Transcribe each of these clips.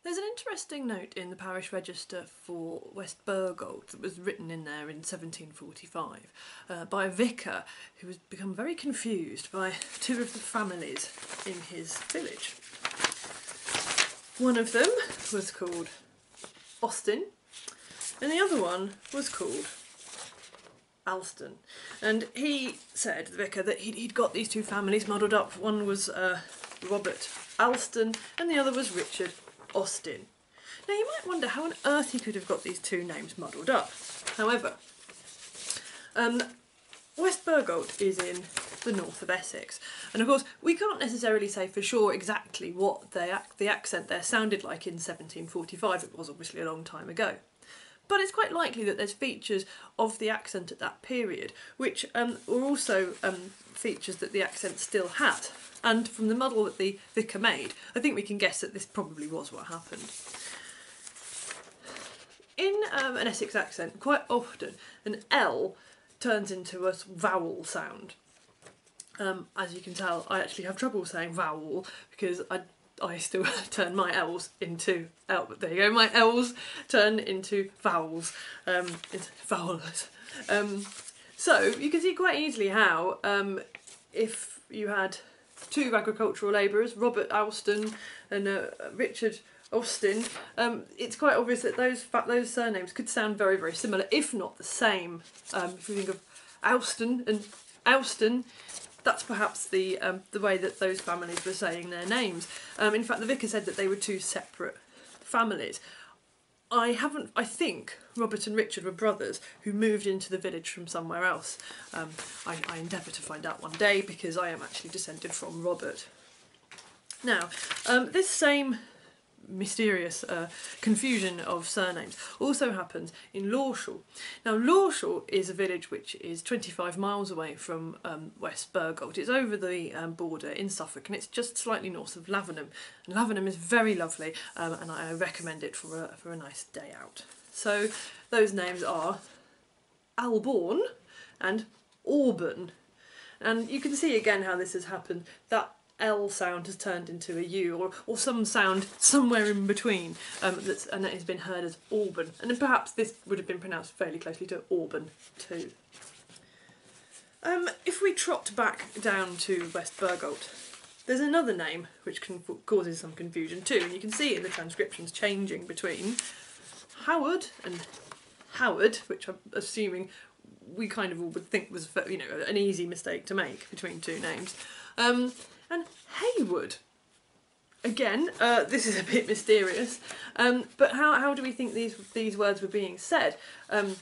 There's an interesting note in the parish register for West Burgold that was written in there in 1745 by a vicar who has become very confused by two of the families in his village. One of them was called Austin and the other one was called Alston. And he said, the vicar, that he'd got these two families muddled up. One was Robert Alston and the other was Richard Austin. Now you might wonder how on earth he could have got these two names muddled up. However, West Burgold is in the north of Essex, and of course we can't necessarily say for sure exactly what the accent there sounded like in 1745. It was obviously a long time ago. But it's quite likely that there's features of the accent at that period which were also features that the accent still had. And from the model that the vicar made, I think we can guess that this probably was what happened. In an Essex accent, quite often an L turns into a vowel sound. As you can tell, I actually have trouble saying vowel because I still turn my L's into L. But there you go, my L's turn into vowels. Into vowels. So you can see quite easily how if you had two agricultural labourers, Robert Alston and Richard Austin, it's quite obvious that those surnames could sound very, very similar, if not the same. If you think of Alston and Alston, that's perhaps the way that those families were saying their names. In fact, the vicar said that they were two separate families. I think Robert and Richard were brothers who moved into the village from somewhere else. I endeavour to find out one day because I am actually descended from Robert. Now, this same mysterious confusion of surnames also happens in Lawshall. Now Lawshall is a village which is 25 miles away from West Burgold. It's over the border in Suffolk and it's just slightly north of Lavenham. And Lavenham is very lovely and I recommend it for a nice day out. So those names are Albourne and Auburn. And you can see again how this has happened. That L sound has turned into a U, or some sound somewhere in between, and that has been heard as Auburn. And then perhaps this would have been pronounced fairly closely to Auburn too. If we trot back down to West Burgold, there's another name which causes some confusion too, and you can see in the transcriptions changing between Howard and Howard, which I'm assuming we kind of all would think was, you know, an easy mistake to make between two names. And Haywood. Again, this is a bit mysterious, but how do we think these words were being said? I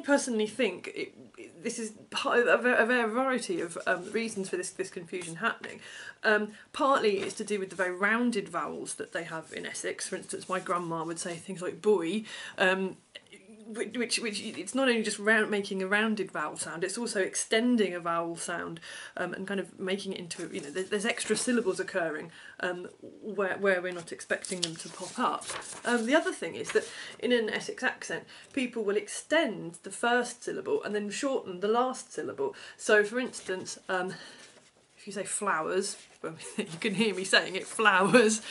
personally think this is part of a variety of reasons for this confusion happening. Partly it's to do with the very rounded vowels that they have in Essex. For instance, my grandma would say things like boy, which it's not only just making a rounded vowel sound, it's also extending a vowel sound and kind of making it into, you know, there's extra syllables occurring where we're not expecting them to pop up. The other thing is that in an Essex accent, people will extend the first syllable and then shorten the last syllable. So for instance, if you say flowers, well, you can hear me saying it, flowers.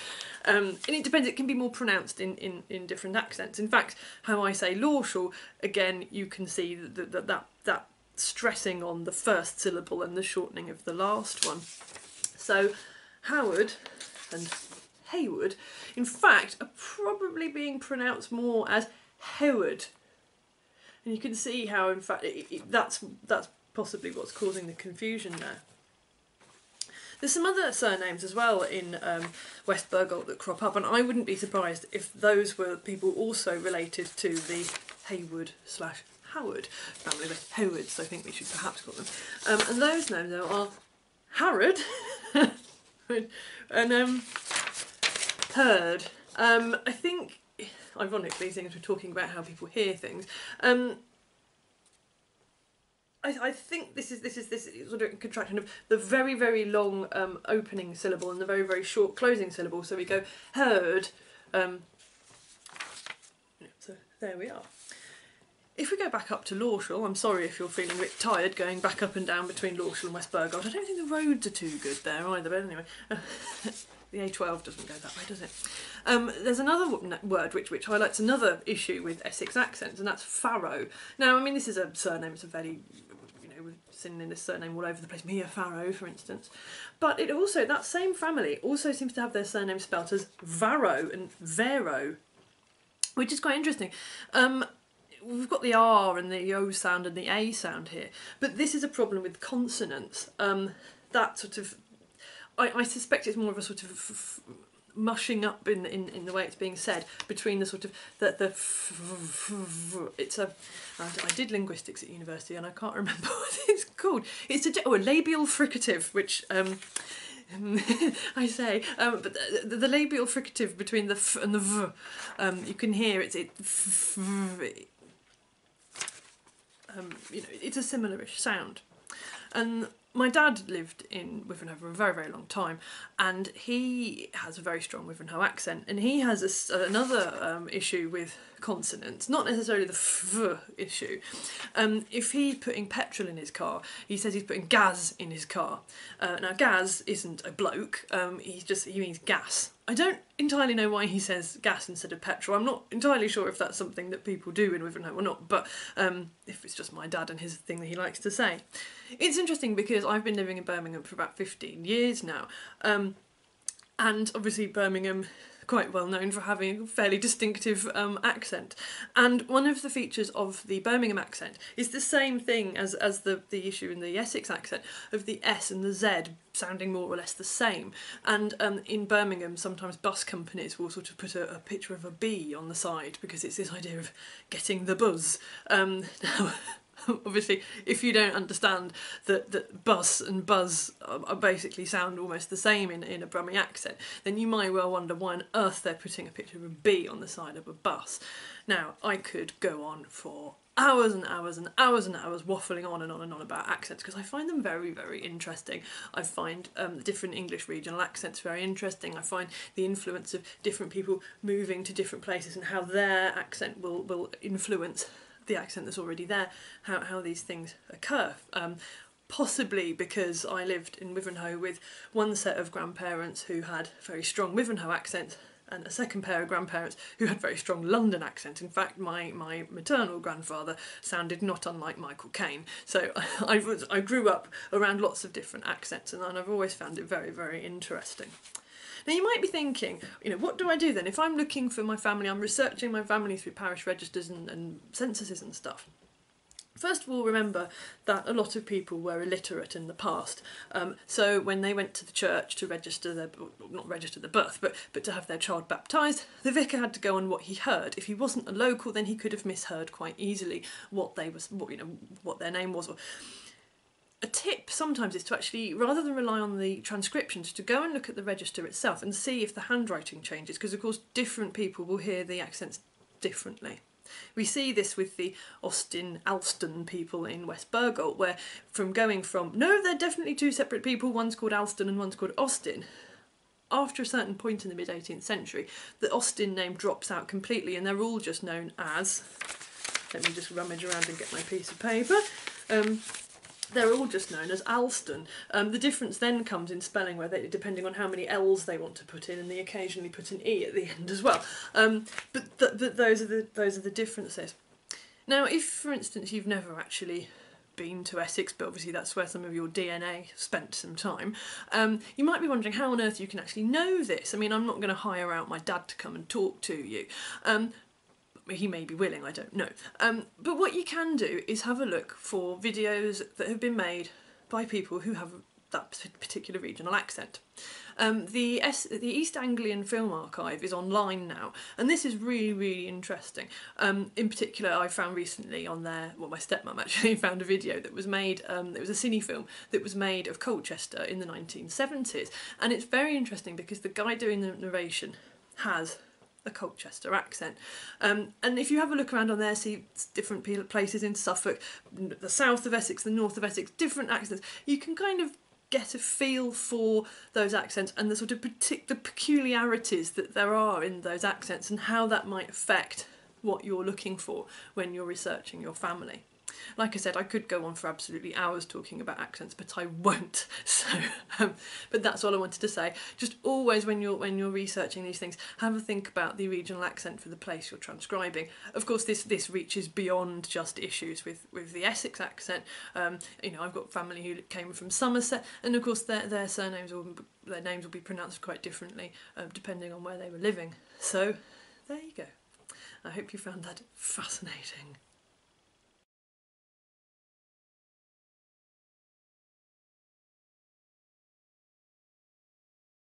And it depends, it can be more pronounced in different accents. In fact, how I say Lawshall, again, you can see that stressing on the first syllable and the shortening of the last one. So Howard and Haywood, in fact, are probably being pronounced more as Howard. And you can see how, in fact, that's possibly what's causing the confusion there. There's some other surnames as well in West Burgold that crop up, and I wouldn't be surprised if those were people also related to the Haywood/Howard family, the Howards, I think we should perhaps call them. And those names though are Harrod and Hurd. I think, ironically, seeing as we're talking about how people hear things, I think this is sort of a contraction of the very, very long opening syllable and the very, very short closing syllable. So we go heard. So there we are. If we go back up to Lawshall, I'm sorry if you're feeling a bit tired going back up and down between Lawshall and West Burgold. I don't think the roads are too good there either, but anyway. The A12 doesn't go that way, does it? There's another word which highlights another issue with Essex accents, and that's Farrow. Now, I mean, this is a surname, it's a very, we've seen this surname all over the place, Mia Farrow, for instance. But it also, that same family also seems to have their surname spelt as Varro and Vero, which is quite interesting. We've got the R and the O sound and the A sound here, but this is a problem with consonants. That sort of, I suspect it's more of a sort of mushing up in the way it's being said between the sort of it's a, I did linguistics at university and I can't remember what it's called. It's a labial fricative, which I say, but the labial fricative between the f and the v, you can hear it's it's a similarish sound. And my dad lived in Wivenhoe for a very, very long time, and he has a very strong Wivenhoe accent, and he has another issue with consonants, not necessarily the f issue. If he's putting petrol in his car, he says he's putting gas in his car. Now, gas isn't a bloke, he means gas. I don't entirely know why he says gas instead of petrol. I'm not entirely sure if that's something that people do in Wivenhoe or not, but if it's just my dad and his thing that he likes to say. It's interesting because I've been living in Birmingham for about 15 years now, and obviously Birmingham quite well known for having a fairly distinctive accent, and one of the features of the Birmingham accent is the same thing as the issue in the Essex accent of the S and the Z sounding more or less the same. And in Birmingham sometimes bus companies will sort of put a picture of a bee on the side because it's this idea of getting the buzz. Now obviously, if you don't understand that bus and buzz are basically sound almost the same in a Brummie accent, then you might well wonder why on earth they're putting a picture of a bee on the side of a bus. Now, I could go on for hours and hours and hours and hours waffling on and on and on about accents because I find them very, very interesting. I find different English regional accents very interesting. I find the influence of different people moving to different places and how their accent will influence the accent that's already there, how these things occur. Possibly because I lived in Wivenhoe with one set of grandparents who had very strong Wivenhoe accents and a second pair of grandparents who had very strong London accents. In fact, my maternal grandfather sounded not unlike Michael Caine. So I grew up around lots of different accents, and I've always found it very, very interesting. Now you might be thinking, what do I do then? If I'm looking for my family, I'm researching my family through parish registers and censuses and stuff. First of all, remember that a lot of people were illiterate in the past. So when they went to the church to register not register the birth, but to have their child baptised, the vicar had to go on what he heard. If he wasn't a local, then he could have misheard quite easily what their name was. A tip sometimes is to actually, rather than rely on the transcriptions, to go and look at the register itself and see if the handwriting changes, because of course different people will hear the accents differently. We see this with the Alston people in West Burgolt, where no, they're definitely two separate people, one's called Alston and one's called Austin. After a certain point in the mid-18th century, the Austin name drops out completely and they're all just known as, let me just rummage around and get my piece of paper, they're all just known as Alston. The difference then comes in spelling, where depending on how many L's they want to put in, and they occasionally put an E at the end as well. But those are the differences. Now, if, for instance, you've never actually been to Essex, but obviously that's where some of your DNA spent some time, you might be wondering how on earth you can actually know this. I mean, I'm not going to hire out my dad to come and talk to you. He may be willing, I don't know. But what you can do is have a look for videos that have been made by people who have that particular regional accent. The East Anglian Film Archive is online now, and this is really, really interesting. In particular, I found recently on there, my stepmum actually found a video that was made, it was a cine film that was made of Colchester in the 1970s, and it's very interesting because the guy doing the narration has a Colchester accent. And if you have a look around on there, see different places in Suffolk, the south of Essex, the north of Essex, different accents, you can kind of get a feel for those accents and the sort of the peculiarities that there are in those accents and how that might affect what you're looking for when you're researching your family. Like I said, I could go on for absolutely hours talking about accents, but I won't. So, but that's all I wanted to say. Just always, when you're researching these things, have a think about the regional accent for the place you're transcribing. Of course, this reaches beyond just issues with the Essex accent. You know, I've got family who came from Somerset, and of course their surnames or their names will be pronounced quite differently depending on where they were living. So, there you go. I hope you found that fascinating.